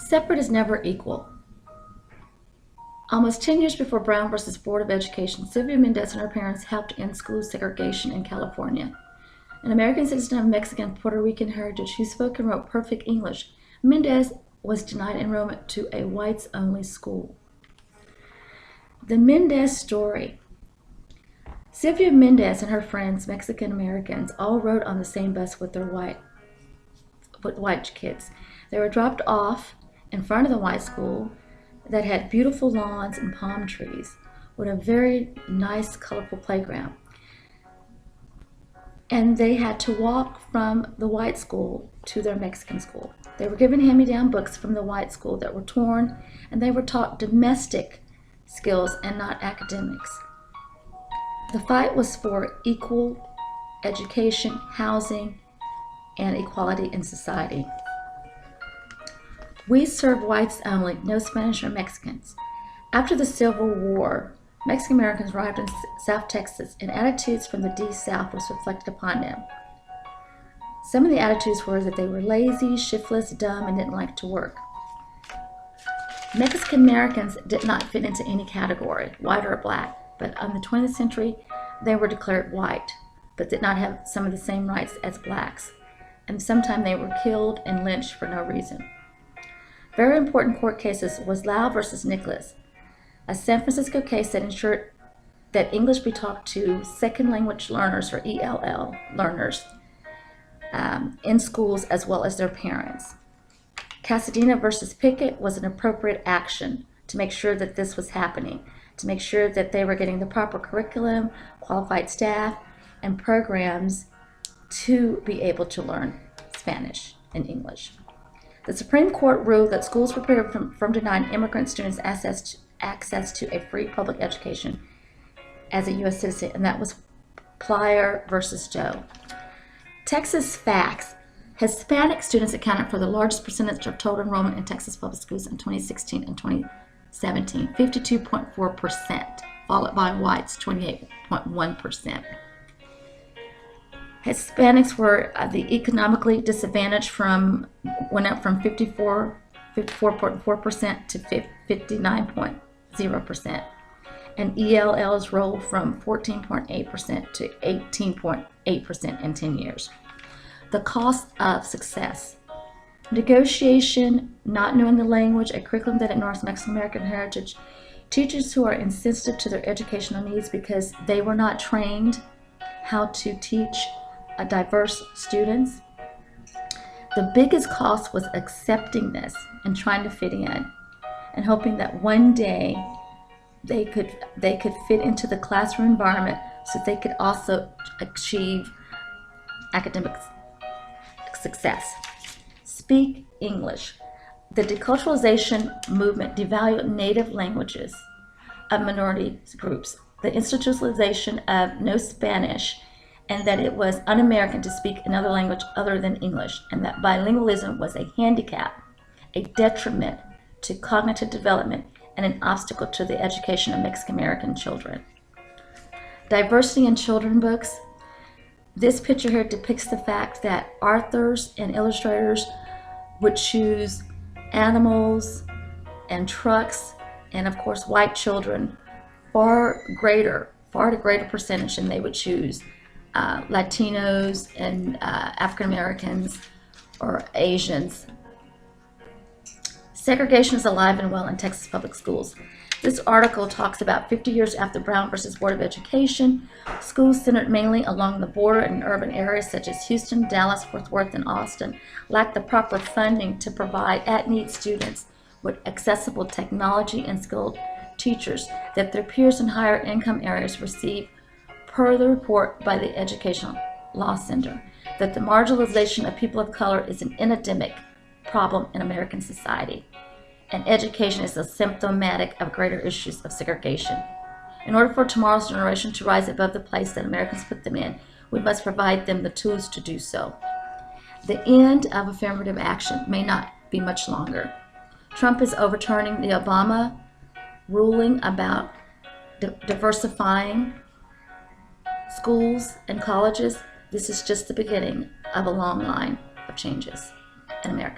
Separate is never equal. Almost 10 years before Brown versus Board of Education, Sylvia Mendez and her parents helped end school segregation in California. An American citizen of Mexican and Puerto Rican heritage who spoke and wrote perfect English, Mendez was denied enrollment to a whites-only school. The Mendez story. Sylvia Mendez and her friends, Mexican Americans, all rode on the same bus with their white kids. They were dropped off in front of the white school that had beautiful lawns and palm trees with a very nice, colorful playground. And they had to walk from the white school to their Mexican school. They were given hand-me-down books from the white school that were torn, and they were taught domestic skills and not academics. The fight was for equal education, housing, and equality in society. We serve whites only, no Spanish or Mexicans. After the Civil War, Mexican Americans arrived in South Texas, and attitudes from the D South was reflected upon them. Some of the attitudes were that they were lazy, shiftless, dumb, and didn't like to work. Mexican Americans did not fit into any category, white or black, but in the 20th century, they were declared white, but did not have some of the same rights as blacks, and sometimes they were killed and lynched for no reason. Very important court cases was Lau versus Nicholas, a San Francisco case that ensured that English be taught to second language learners, or ELL learners, in schools as well as their parents. Casadena versus Pickett was an appropriate action to make sure that this was happening, to make sure that they were getting the proper curriculum, qualified staff, and programs to be able to learn Spanish and English. The Supreme Court ruled that schools were prohibited from denying immigrant students access to a free public education as a U.S. citizen, and that was Plyer versus Joe. Texas facts. Hispanic students accounted for the largest percentage of total enrollment in Texas public schools in 2016 and 2017, 52.4%, followed by whites, 28.1%. Hispanics were the economically disadvantaged went up from 54.4% to 59.0%, and ELLs rolled from 14.8% to 18.8% in 10 years. The cost of success. Negotiation, not knowing the language, a curriculum that ignores Mexican American heritage, teachers who are insensitive to their educational needs because they were not trained how to teach diverse students. The biggest cost was accepting this and trying to fit in and hoping that one day they could fit into the classroom environment so they could also achieve academic success. Speak English. The deculturalization movement devalued native languages of minority groups, the institutionalization of no Spanish, and that it was un-American to speak another language other than English, and that bilingualism was a handicap, a detriment to cognitive development, and an obstacle to the education of Mexican American children. Diversity in children books. This picture here depicts the fact that authors and illustrators would choose animals and trucks, and of course white children, far greater percentage than they would choose Latinos and African Americans or Asians. Segregation is alive and well in Texas public schools. This article talks about 50 years after Brown versus Board of Education. Schools centered mainly along the border in urban areas such as Houston, Dallas, Fort Worth, and Austin lack the proper funding to provide at-need students with accessible technology and skilled teachers that their peers in higher income areas receive, per the report by the Educational Law Center, that the marginalization of people of color is an endemic problem in American society, and education is a symptomatic of greater issues of segregation. In order for tomorrow's generation to rise above the place that Americans put them in, we must provide them the tools to do so. The end of affirmative action may not be much longer. Trump is overturning the Obama ruling about diversifying schools and colleges. This is just the beginning of a long line of changes in America.